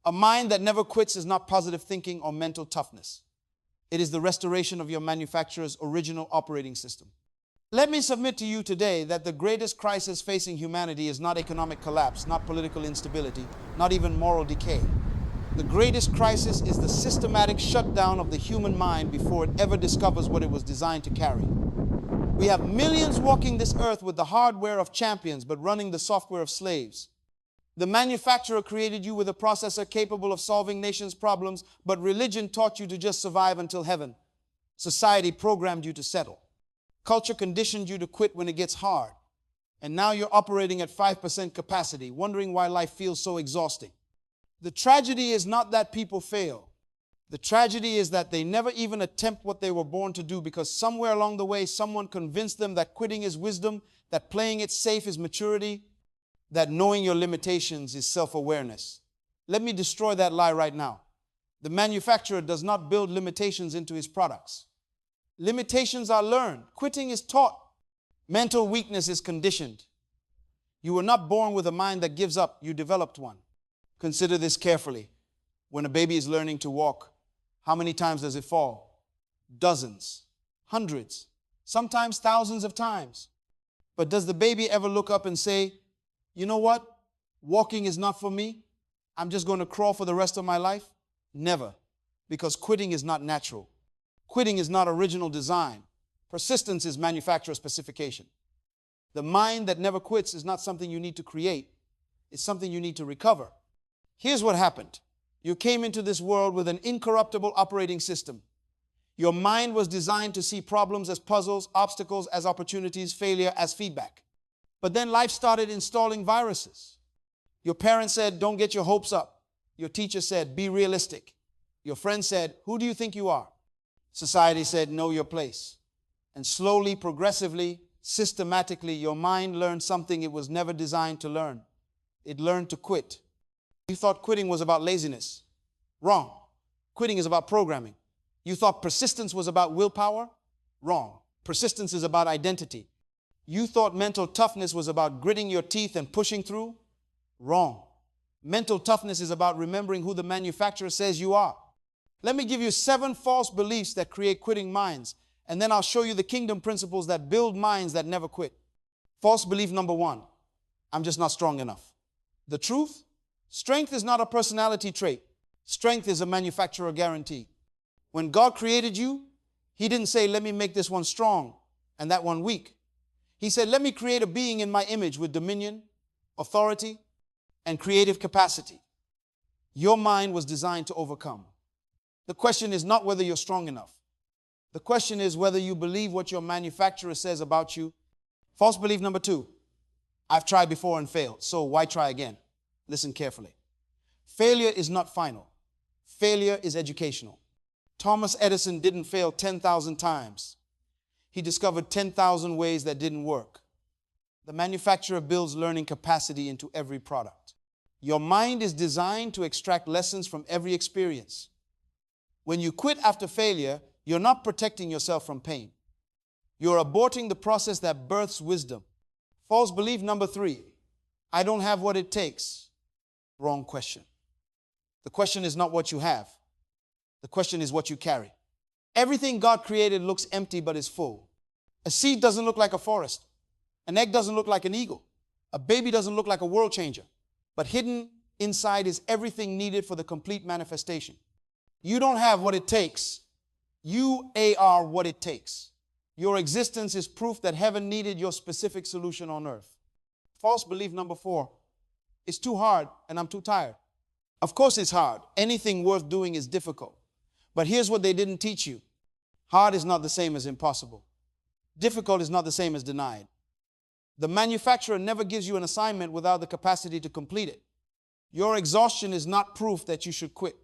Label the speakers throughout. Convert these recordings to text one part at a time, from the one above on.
Speaker 1: A mind that never quits is not positive thinking or mental toughness. It is the restoration of your manufacturer's original operating system. Let me submit to you today that the greatest crisis facing humanity is not economic collapse, not political instability, not even moral decay. The greatest crisis is the systematic shutdown of the human mind before it ever discovers what it was designed to carry. We have millions walking this earth with the hardware of champions but running the software of slaves. The manufacturer created you with a processor capable of solving nations' problems, but religion taught you to just survive until heaven. Society programmed you to settle. Culture conditioned you to quit when it gets hard. And now you're operating at 5% capacity, wondering why life feels so exhausting. The tragedy is not that people fail. The tragedy is that they never even attempt what they were born to do because somewhere along the way someone convinced them that quitting is wisdom, that playing it safe is maturity, that knowing your limitations is self-awareness. Let me destroy that lie right now. The manufacturer does not build limitations into his products. Limitations are learned. Quitting is taught. Mental weakness is conditioned. You were not born with a mind that gives up. You developed one. Consider this carefully. When a baby is learning to walk, how many times does it fall? Dozens, hundreds, sometimes thousands of times. But does the baby ever look up and say, you know what? Walking is not for me. I'm just going to crawl for the rest of my life? Never. Because quitting is not natural. Quitting is not original design. Persistence is manufacturer specification. The mind that never quits is not something you need to create. It's something you need to recover. Here's what happened. You came into this world with an incorruptible operating system. Your mind was designed to see problems as puzzles, obstacles as opportunities, failure as feedback. But then life started installing viruses. Your parents said, don't get your hopes up. Your teacher said, be realistic. Your friend said, who do you think you are? Society said, know your place. And slowly, progressively, systematically, your mind learned something it was never designed to learn. It learned to quit. You thought quitting was about laziness. Wrong. Quitting is about programming. You thought persistence was about willpower. Wrong. Persistence is about identity. You thought mental toughness was about gritting your teeth and pushing through. Wrong. Mental toughness is about remembering who the manufacturer says you are. Let me give you 7 false beliefs that create quitting minds, and then I'll show you the kingdom principles that build minds that never quit. False belief number 1, I'm just not strong enough. The truth? Strength is not a personality trait. Strength is a manufacturer guarantee. When God created you, He didn't say, let me make this one strong and that one weak. He said, let me create a being in my image with dominion, authority, and creative capacity. Your mind was designed to overcome. The question is not whether you're strong enough. The question is whether you believe what your manufacturer says about you. False belief number 2, I've tried before and failed, so why try again? Listen carefully. Failure is not final. Failure is educational. Thomas Edison didn't fail 10,000 times. He discovered 10,000 ways that didn't work. The manufacturer builds learning capacity into every product. Your mind is designed to extract lessons from every experience. When you quit after failure, you're not protecting yourself from pain. You're aborting the process that births wisdom. False belief number 3, I don't have what it takes. Wrong question. The question is not what you have. The question is what you carry. Everything God created looks empty but is full. A seed doesn't look like a forest. An egg doesn't look like an eagle. A baby doesn't look like a world changer. But hidden inside is everything needed for the complete manifestation. You don't have what it takes. You are what it takes. Your existence is proof that heaven needed your specific solution on earth. False belief number 4, it's too hard and I'm too tired. Of course it's hard. Anything worth doing is difficult. But here's what they didn't teach you. Hard is not the same as impossible. Difficult is not the same as denied. The manufacturer never gives you an assignment without the capacity to complete it. Your exhaustion is not proof that you should quit.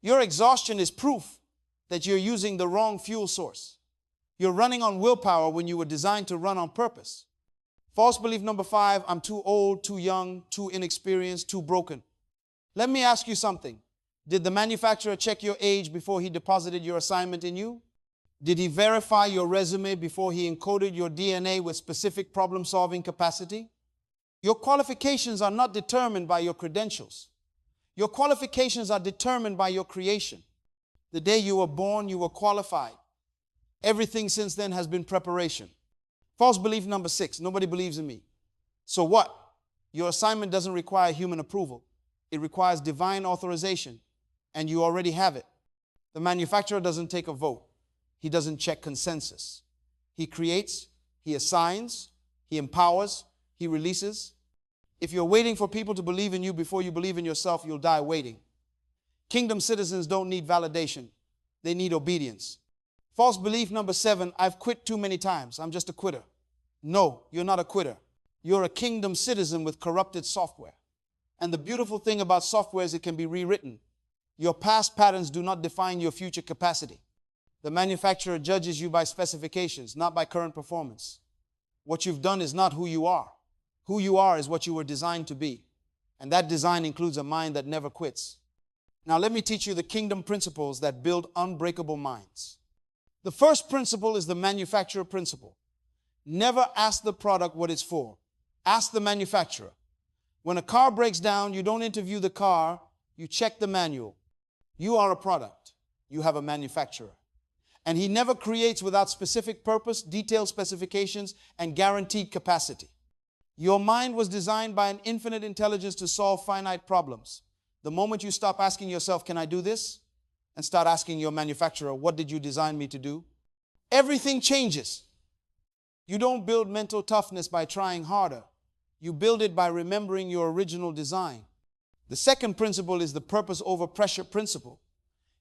Speaker 1: Your exhaustion is proof that you're using the wrong fuel source. You're running on willpower when you were designed to run on purpose. False belief number 5, I'm too old, too young, too inexperienced, too broken. Let me ask you something. Did the manufacturer check your age before he deposited your assignment in you? Did he verify your resume before he encoded your DNA with specific problem-solving capacity? Your qualifications are not determined by your credentials. Your qualifications are determined by your creation. The day you were born, you were qualified. Everything since then has been preparation. False belief number 6, nobody believes in me. So what? Your assignment doesn't require human approval. It requires divine authorization, and you already have it. The manufacturer doesn't take a vote. He doesn't check consensus. He creates, he assigns, he empowers, he releases. If you're waiting for people to believe in you before you believe in yourself, you'll die waiting. Kingdom citizens don't need validation. They need obedience. False belief number 7, I've quit too many times. I'm just a quitter. No, you're not a quitter. You're a kingdom citizen with corrupted software. And the beautiful thing about software is it can be rewritten. Your past patterns do not define your future capacity. The manufacturer judges you by specifications, not by current performance. What you've done is not who you are. Who you are is what you were designed to be. And that design includes a mind that never quits. Now let me teach you the kingdom principles that build unbreakable minds. The first principle is the manufacturer principle. Never ask the product what it's for. Ask the manufacturer. When a car breaks down, you don't interview the car, you check the manual. You are a product. You have a manufacturer. And he never creates without specific purpose, detailed specifications, and guaranteed capacity. Your mind was designed by an infinite intelligence to solve finite problems. The moment you stop asking yourself, can I do this? And start asking your manufacturer, what did you design me to do? Everything changes. You don't build mental toughness by trying harder. You build it by remembering your original design. The second principle is the purpose over pressure principle.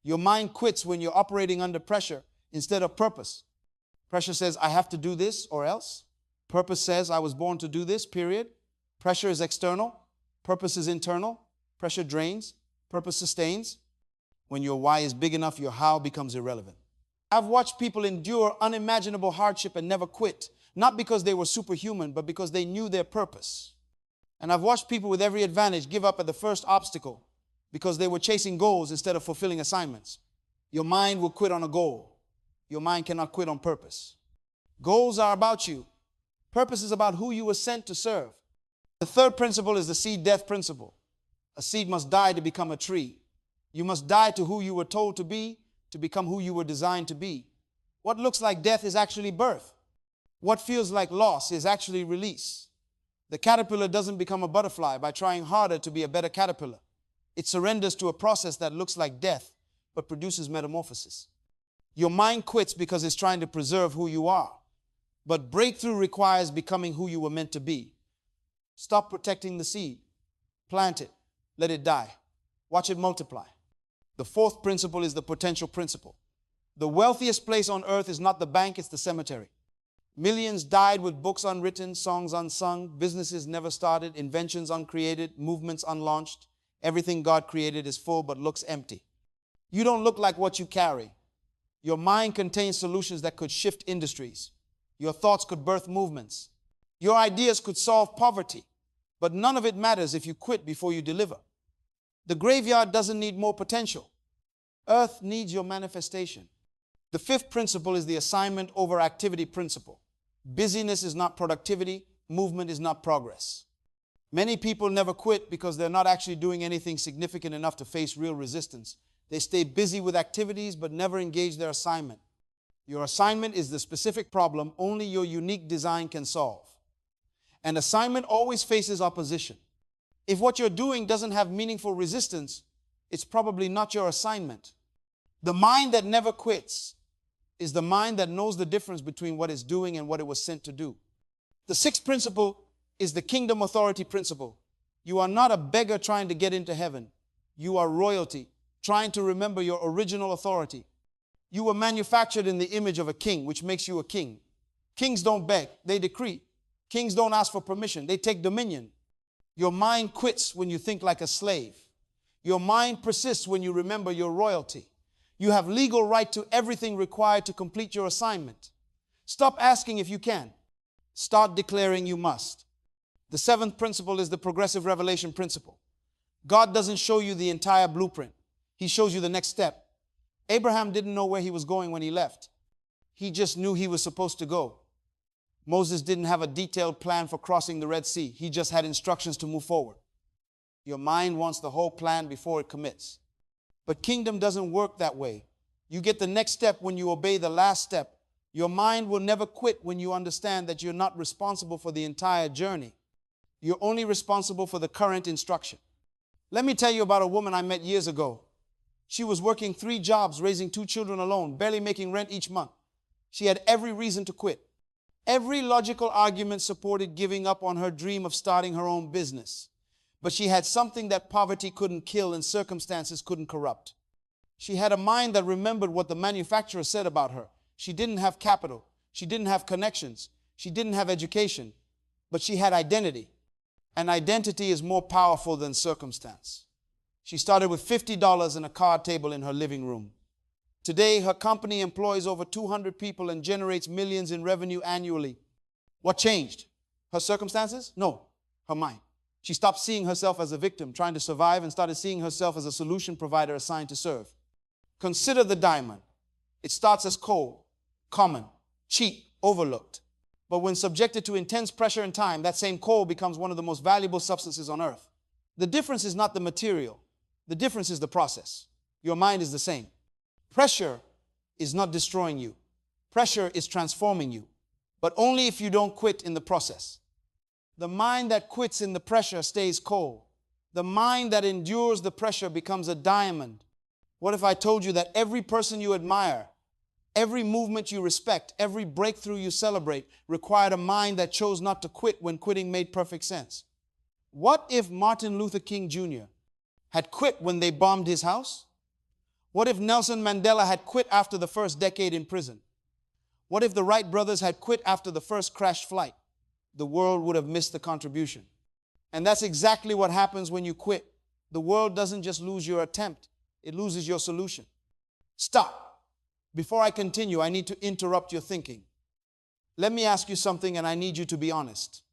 Speaker 1: Your mind quits when you're operating under pressure instead of purpose. Pressure says, I have to do this or else. Purpose says, I was born to do this, period. Pressure is external. Purpose is internal. Pressure drains. Purpose sustains. When your why is big enough, your how becomes irrelevant. I've watched people endure unimaginable hardship and never quit, not because they were superhuman, but because they knew their purpose. And I've watched people with every advantage give up at the first obstacle because they were chasing goals instead of fulfilling assignments. Your mind will quit on a goal. Your mind cannot quit on purpose. Goals are about you. Purpose is about who you were sent to serve. The third principle is the seed-death principle. A seed must die to become a tree. You must die to who you were told to be to become who you were designed to be. What looks like death is actually birth. What feels like loss is actually release. The caterpillar doesn't become a butterfly by trying harder to be a better caterpillar. It surrenders to a process that looks like death but produces metamorphosis. Your mind quits because it's trying to preserve who you are. But breakthrough requires becoming who you were meant to be. Stop protecting the seed. Plant it. Let it die. Watch it multiply. The fourth principle is the potential principle. The wealthiest place on earth is not the bank, it's the cemetery. Millions died with books unwritten, songs unsung, businesses never started, inventions uncreated, movements unlaunched. Everything God created is full but looks empty. You don't look like what you carry. Your mind contains solutions that could shift industries. Your thoughts could birth movements. Your ideas could solve poverty. But none of it matters if you quit before you deliver. The graveyard doesn't need more potential. Earth needs your manifestation. The fifth principle is the assignment over activity principle. Busyness is not productivity. Movement is not progress. Many people never quit because they're not actually doing anything significant enough to face real resistance. They stay busy with activities but never engage their assignment. Your assignment is the specific problem only your unique design can solve. An assignment always faces opposition. If what you're doing doesn't have meaningful resistance, it's probably not your assignment. The mind that never quits is the mind that knows the difference between what it's doing and what it was sent to do. The sixth principle is the kingdom authority principle. You are not a beggar trying to get into heaven. You are royalty, trying to remember your original authority. You were manufactured in the image of a king, which makes you a king. Kings don't beg, they decree. Kings don't ask for permission, they take dominion. Your mind quits when you think like a slave. Your mind persists when you remember your royalty. You have legal right to everything required to complete your assignment. Stop asking if you can. Start declaring you must. The seventh principle is the progressive revelation principle. God doesn't show you the entire blueprint. He shows you the next step. Abraham didn't know where he was going when he left. He just knew he was supposed to go. Moses didn't have a detailed plan for crossing the Red Sea. He just had instructions to move forward. Your mind wants the whole plan before it commits. But kingdom doesn't work that way. You get the next step when you obey the last step. Your mind will never quit when you understand that you're not responsible for the entire journey. You're only responsible for the current instruction. Let me tell you about a woman I met years ago. She was working 3 jobs, raising 2 children alone, barely making rent each month. She had every reason to quit. Every logical argument supported giving up on her dream of starting her own business. But she had something that poverty couldn't kill and circumstances couldn't corrupt. She had a mind that remembered what the manufacturer said about her. She didn't have capital. She didn't have connections. She didn't have education. But she had identity. And identity is more powerful than circumstance. She started with $50 and a card table in her living room. Today, her company employs over 200 people and generates millions in revenue annually. What changed? Her circumstances? No, her mind. She stopped seeing herself as a victim trying to survive and started seeing herself as a solution provider assigned to serve. Consider the diamond. It starts as coal, common, cheap, overlooked. But when subjected to intense pressure and time, that same coal becomes one of the most valuable substances on earth. The difference is not the material. The difference is the process. Your mind is the same. Pressure is not destroying you. Pressure is transforming you, but only if you don't quit in the process. The mind that quits in the pressure stays cold. The mind that endures the pressure becomes a diamond. What if I told you that every person you admire, every movement you respect, every breakthrough you celebrate required a mind that chose not to quit when quitting made perfect sense? What if Martin Luther King Jr. had quit when they bombed his house? What if Nelson Mandela had quit after the first decade in prison? What if the Wright brothers had quit after the first crashed flight? The world would have missed the contribution. And that's exactly what happens when you quit. The world doesn't just lose your attempt, it loses your solution. Stop. Before I continue, I need to interrupt your thinking. Let me ask you something, and I need you to be honest.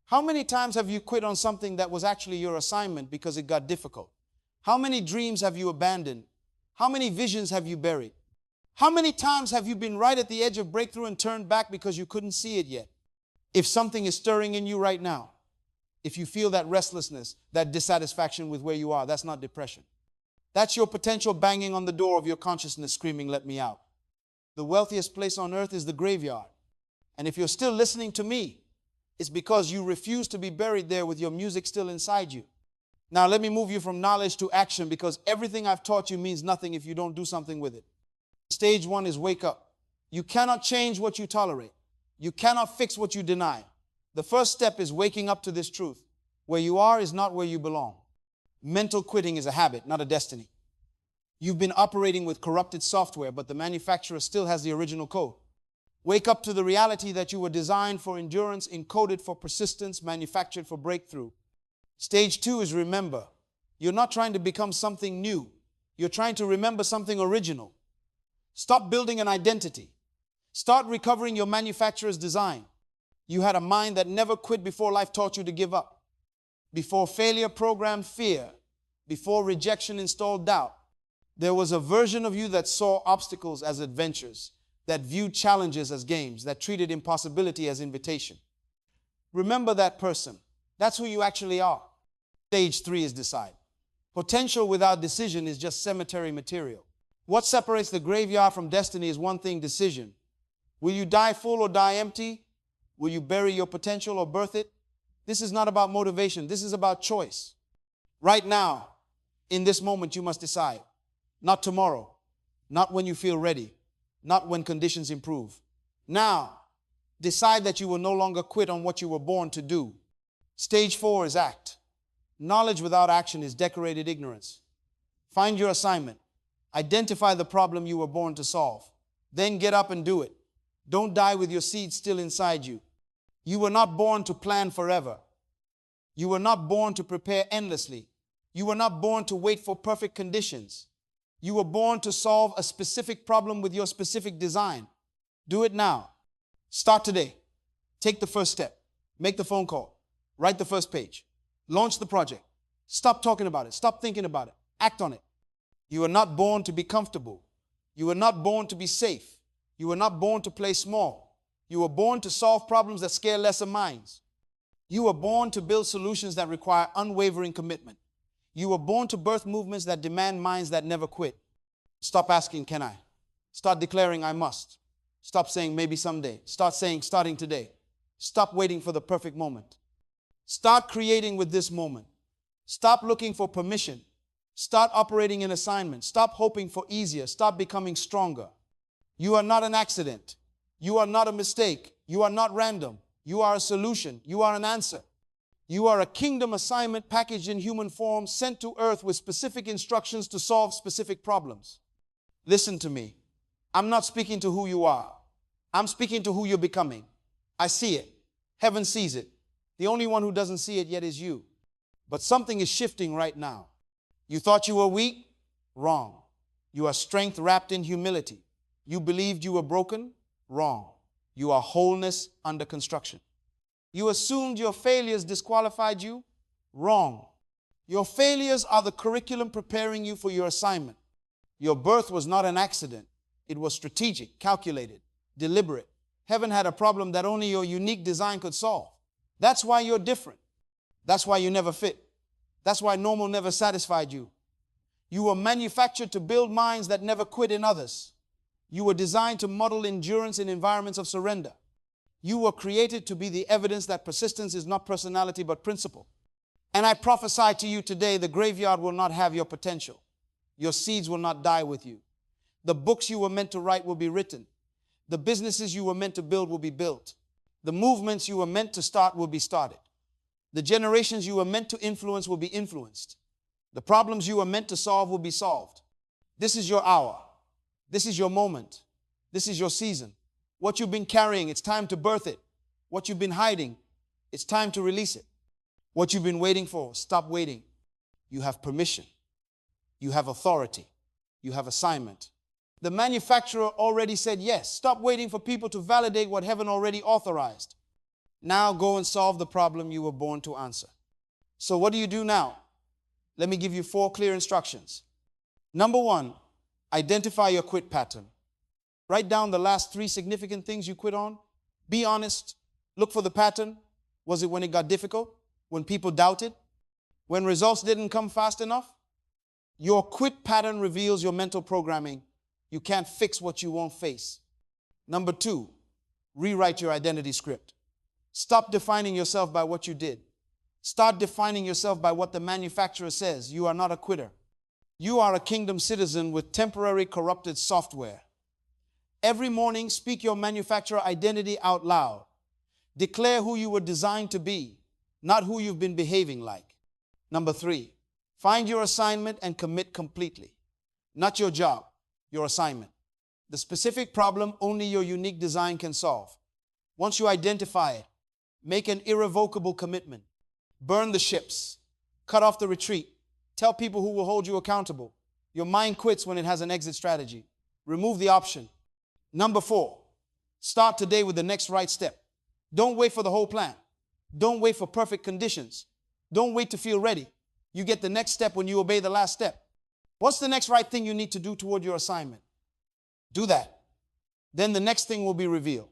Speaker 1: How many times have you quit on something that was actually your assignment because it got difficult? How many dreams have you abandoned? How many visions have you buried? How many times have you been right at the edge of breakthrough and turned back because you couldn't see it yet? If something is stirring in you right now, if you feel that restlessness, that dissatisfaction with where you are, that's not depression. That's your potential banging on the door of your consciousness screaming, "Let me out." The wealthiest place on earth is the graveyard. And if you're still listening to me, it's because you refuse to be buried there with your music still inside you. Now let me move you from knowledge to action, because everything I've taught you means nothing if you don't do something with it. Stage 1 is wake up. You cannot change what you tolerate. You cannot fix what you deny. The first step is waking up to this truth. Where you are is not where you belong. Mental quitting is a habit, not a destiny. You've been operating with corrupted software, but the manufacturer still has the original code. Wake up to the reality that you were designed for endurance, encoded for persistence, manufactured for breakthrough. Stage 2 is remember. You're not trying to become something new. You're trying to remember something original. Stop building an identity. Start recovering your manufacturer's design. You had a mind that never quit before life taught you to give up. Before failure programmed fear. Before rejection installed doubt. There was a version of you that saw obstacles as adventures, that viewed challenges as games, that treated impossibility as invitation. Remember that person. That's who you actually are. Stage 3 is decide. Potential without decision is just cemetery material. What separates the graveyard from destiny is one thing: decision. Will you die full or die empty? Will you bury your potential or birth it? This is not about motivation. This is about choice. Right now, in this moment, you must decide. Not tomorrow. Not when you feel ready. Not when conditions improve. Now, decide that you will no longer quit on what you were born to do. Stage 4 is act. Knowledge without action is decorated ignorance. Find your assignment. Identify the problem you were born to solve. Then get up and do it. Don't die with your seed still inside you. You were not born to plan forever. You were not born to prepare endlessly. You were not born to wait for perfect conditions. You were born to solve a specific problem with your specific design. Do it now. Start today. Take the first step. Make the phone call. Write the first page. Launch the project. Stop talking about it. Stop thinking about it. Act on it. You were not born to be comfortable. You were not born to be safe. You were not born to play small. You were born to solve problems that scare lesser minds. You were born to build solutions that require unwavering commitment. You were born to birth movements that demand minds that never quit. Stop asking, can I? Start declaring, I must. Stop saying, maybe someday. Start saying, starting today. Stop waiting for the perfect moment. Start creating with this moment. Stop looking for permission. Start operating in assignment. Stop hoping for easier. Stop becoming stronger. You are not an accident. You are not a mistake. You are not random. You are a solution. You are an answer. You are a kingdom assignment packaged in human form, sent to earth with specific instructions to solve specific problems. Listen to me. I'm not speaking to who you are. I'm speaking to who you're becoming. I see it. Heaven sees it. The only one who doesn't see it yet is you. But something is shifting right now. You thought you were weak? Wrong. You are strength wrapped in humility. You believed you were broken? Wrong. You are wholeness under construction. You assumed your failures disqualified you? Wrong. Your failures are the curriculum preparing you for your assignment. Your birth was not an accident. It was strategic, calculated, deliberate. Heaven had a problem that only your unique design could solve. That's why you're different. That's why you never fit. That's why normal never satisfied you. You were manufactured to build minds that never quit in others. You were designed to model endurance in environments of surrender. You were created to be the evidence that persistence is not personality but principle. And I prophesy to you today, the graveyard will not have your potential. Your seeds will not die with you. The books you were meant to write will be written. The businesses you were meant to build will be built. The movements you were meant to start will be started. The generations you were meant to influence will be influenced. The problems you were meant to solve will be solved. This is your hour. This is your moment. This is your season. What you've been carrying, it's time to birth it. What you've been hiding, it's time to release it. What you've been waiting for, stop waiting. You have permission. You have authority. You have assignment. The manufacturer already said yes. Stop waiting for people to validate what heaven already authorized. Now go and solve the problem you were born to answer. So what do you do now? Let me give you 4 clear instructions. Number 1, identify your quit pattern. Write down the last 3 significant things you quit on. Be honest. Look for the pattern. Was it when it got difficult? When people doubted? When results didn't come fast enough? Your quit pattern reveals your mental programming. You can't fix what you won't face. Number 2, rewrite your identity script. Stop defining yourself by what you did. Start defining yourself by what the manufacturer says. You are not a quitter. You are a kingdom citizen with temporary corrupted software. Every morning, speak your manufacturer identity out loud. Declare who you were designed to be, not who you've been behaving like. Number 3, find your assignment and commit completely. Not your job, your assignment. The specific problem only your unique design can solve. Once you identify it, make an irrevocable commitment. Burn the ships. Cut off the retreat. Tell people who will hold you accountable. Your mind quits when it has an exit strategy. Remove the option. Number 4, start today with the next right step. Don't wait for the whole plan. Don't wait for perfect conditions. Don't wait to feel ready. You get the next step when you obey the last step. What's the next right thing you need to do toward your assignment? Do that. Then the next thing will be revealed.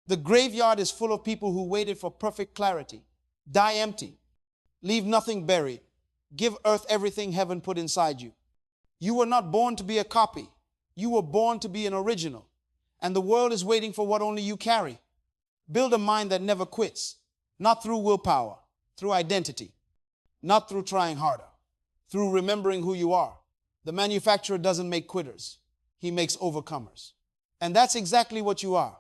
Speaker 1: The graveyard is full of people who waited for perfect clarity. Die empty. Leave nothing buried. Give earth everything heaven put inside you. You were not born to be a copy. You were born to be an original. And the world is waiting for what only you carry. Build a mind that never quits. Not through willpower, through identity. Not through trying harder, through remembering who you are. The manufacturer doesn't make quitters. He makes overcomers. And that's exactly what you are.